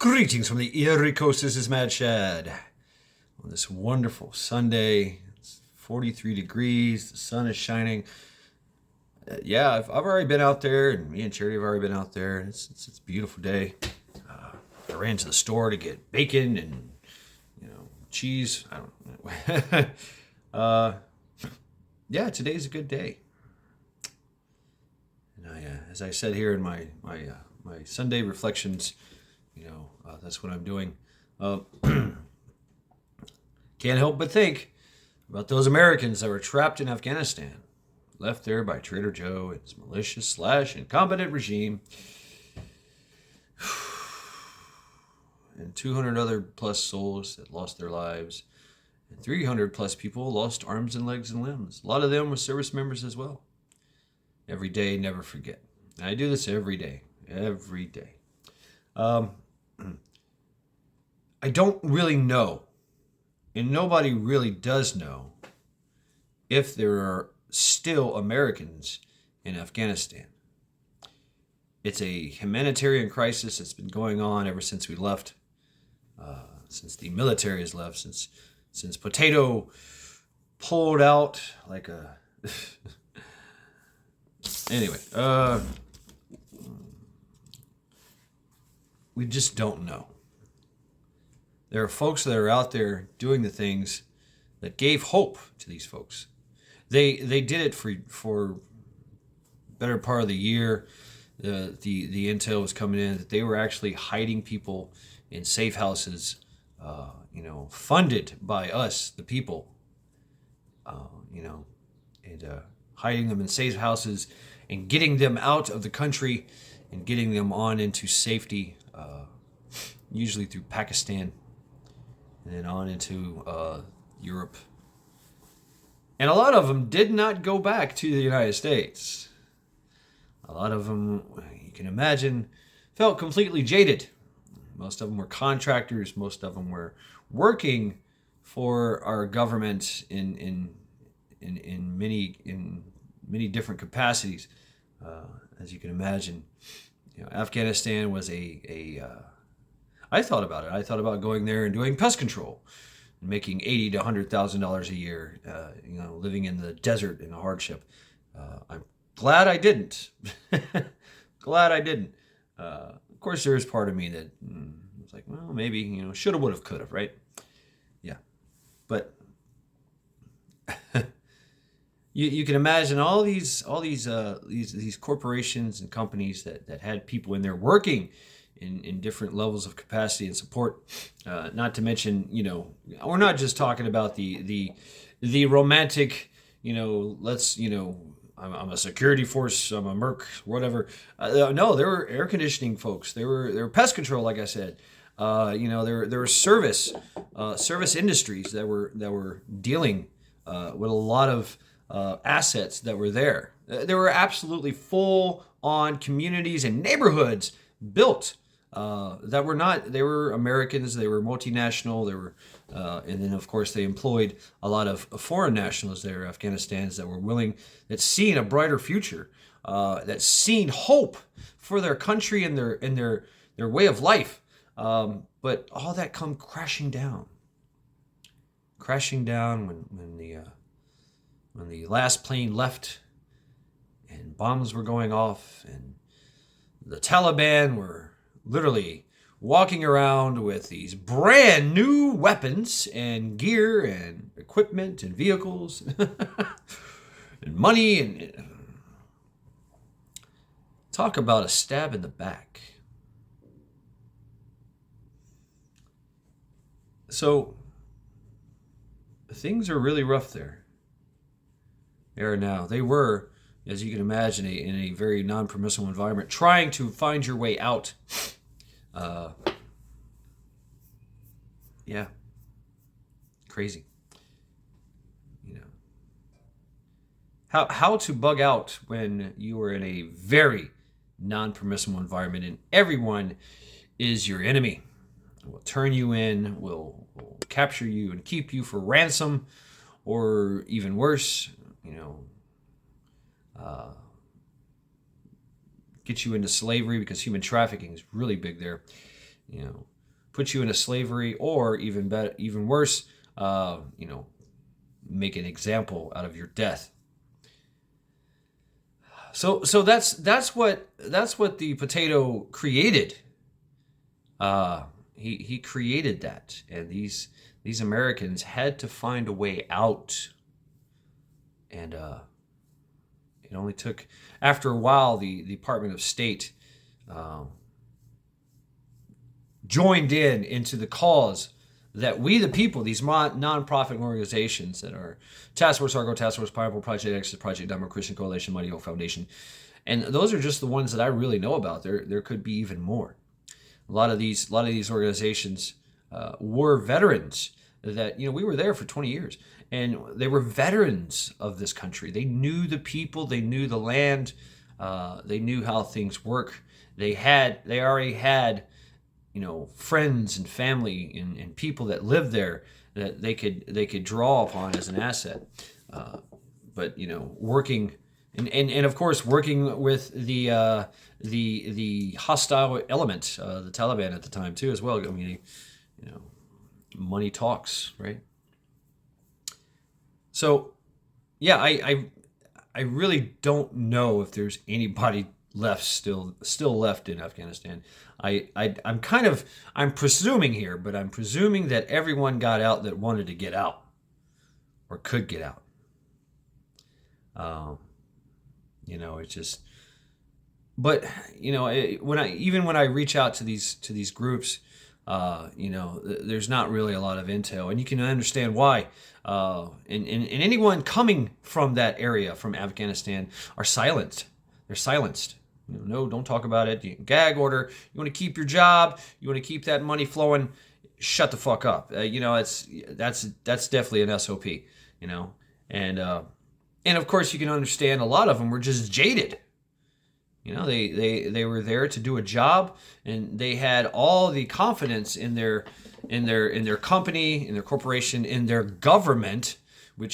Greetings from the Erie Coast. This is Mad Shad. On this wonderful Sunday, it's 43 degrees, the sun is shining. I've already been out there, and me and Charity have already been out there. It's a beautiful day. I ran to the store to get bacon and cheese. I don't know. Today's a good day. And as I said here in my Sunday reflections, that's what I'm doing. Can't help but think about those Americans that were trapped in Afghanistan, left there by Trader Joe and his malicious / incompetent regime, and 200 other plus souls that lost their lives, and 300 plus people lost arms and legs and limbs. A lot of them were service members as well. Every day, never forget. And I do this every day. I don't really know, and nobody really does know, if there are still Americans in Afghanistan. It's a humanitarian crisis that's been going on ever since we left, since the military has left, since Potato pulled out like a... Anyway, we just don't know. There are folks that are out there doing the things that gave hope to these folks. They did it for better part of the year. The intel was coming in that they were actually hiding people in safe houses, funded by us, the people, hiding them in safe houses and getting them out of the country and getting them on into safety, usually through Pakistan, and then on into Europe. And a lot of them did not go back to the United States. A lot of them, you can imagine, felt completely jaded. Most of them were contractors. Most of them were working for our government in many different capacities. As you can imagine, Afghanistan was I thought about it. I thought about going there and doing pest control and making $80,000 to $100,000 a year, living in the desert in a hardship. I'm glad I didn't. Of course, there is part of me that was like, well, maybe, shoulda, woulda, coulda, right? Yeah. But you can imagine all these corporations and companies that had people in there working in different levels of capacity and support. Not to mention, we're not just talking about the romantic, I'm a security force, I'm a merc, whatever. No, there were air conditioning folks. There were pest control, like I said. There were service industries that were dealing with a lot of assets that were there. There were absolutely full-on communities and neighborhoods built that were not. They were Americans. They were multinational. They were, and then of course they employed a lot of foreign nationals there, Afghanistans that were willing, that seen a brighter future, that seen hope for their country and their way of life. But all that come crashing down when the last plane left and bombs were going off and the Taliban were literally walking around with these brand new weapons and gear and equipment and vehicles and money and talk about a stab in the back. So things are really rough there. They are now. They were, as you can imagine, in a very non-permissible environment, trying to find your way out. Crazy. How to bug out when you are in a very non-permissible environment and everyone is your enemy. Will turn you in, will capture you and keep you for ransom, or even worse, get you into slavery, because human trafficking is really big there. put you into slavery, or even better, even worse, make an example out of your death. So that's what the potato created. He created that, and these Americans had to find a way out. And it only took, after a while, the Department of State joined into the cause that we, the people, these non-profit organizations that are Task Force Argo, Task Force Pineapple, Project Exodus, Project Dharma, Christian Coalition, Mighty Oak Foundation, and those are just the ones that I really know about. There could be even more. A lot of these organizations were veterans that, we were there for 20 years, and they were veterans of this country. They knew the people, they knew the land, they knew how things work. They already had friends and family and people that lived there that they could draw upon as an asset. But working and of course working with the hostile element, the Taliban at the time too as well. I mean, money talks, right? So yeah, I really don't know if there's anybody still left in Afghanistan. I'm presuming here, but I'm presuming that everyone got out that wanted to get out or could get out. It's just, but when I reach out to these groups, there's not really a lot of intel, and you can understand why. And anyone coming from that area, from Afghanistan, are silenced. They're silenced. No, don't talk about it. Gag order. You want to keep your job. You want to keep that money flowing. Shut the fuck up. That's definitely an SOP. And of course you can understand a lot of them were just jaded. They were there to do a job, and they had all the confidence in their company, in their corporation, in their government,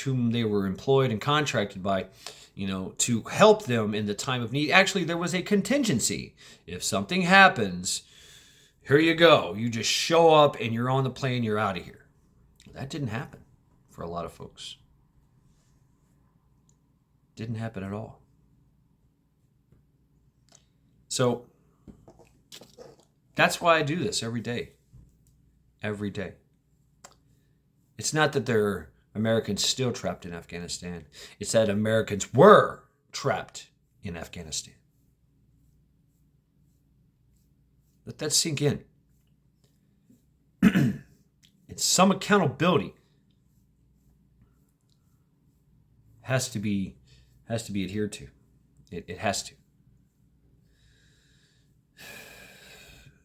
whom they were employed and contracted by, to help them in the time of need. Actually, there was a contingency. If something happens, here you go. You just show up and you're on the plane, you're out of here. That didn't happen for a lot of folks. Didn't happen at all. So that's why I do this every day. Every day. It's not that there are Americans still trapped in Afghanistan. It's that Americans were trapped in Afghanistan. Let that sink in. It's some accountability has to be adhered to. It has to.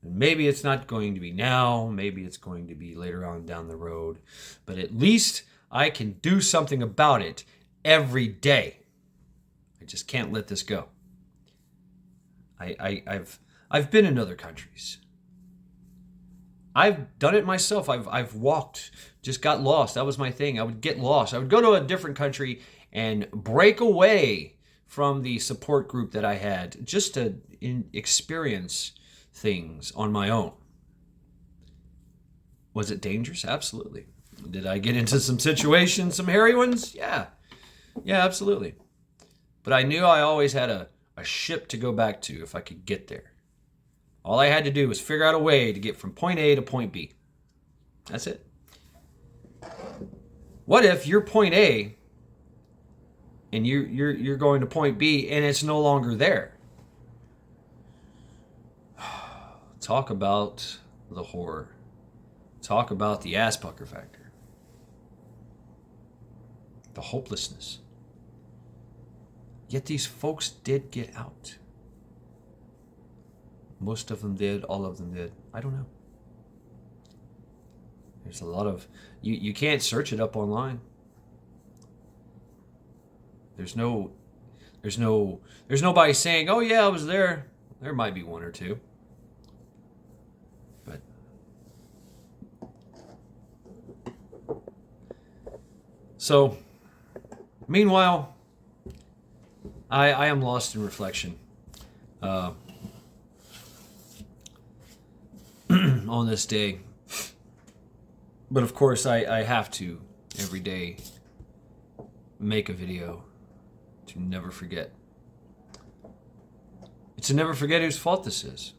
Maybe it's not going to be now. Maybe it's going to be later on down the road. But at least I can do something about it every day. I just can't let this go. I've been in other countries. I've done it myself. I've walked, just got lost. That was my thing. I would get lost. I would go to a different country and break away from the support group that I had just to experience things on my own. Was it dangerous? Absolutely. Did I get into some situations, some hairy ones? Yeah, absolutely. But I knew I always had a ship to go back to if I could get there. All I had to do was figure out a way to get from point A to point B. That's it. What if you're point A and you're going to point B and it's no longer there? Talk about the horror. Talk about the ass pucker factor. The hopelessness. Yet these folks did get out. Most of them did. All of them did. I don't know. There's a lot of... You can't search it up online. There's nobody saying, oh yeah, I was there. There might be one or two. But so, meanwhile, I am lost in reflection. on this day. But of course, I have to every day make a video to never forget. To never forget whose fault this is.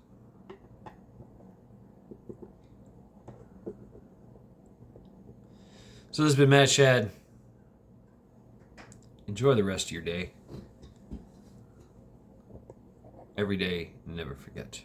So this has been Matt Shad. Enjoy the rest of your day. Every day, never forget.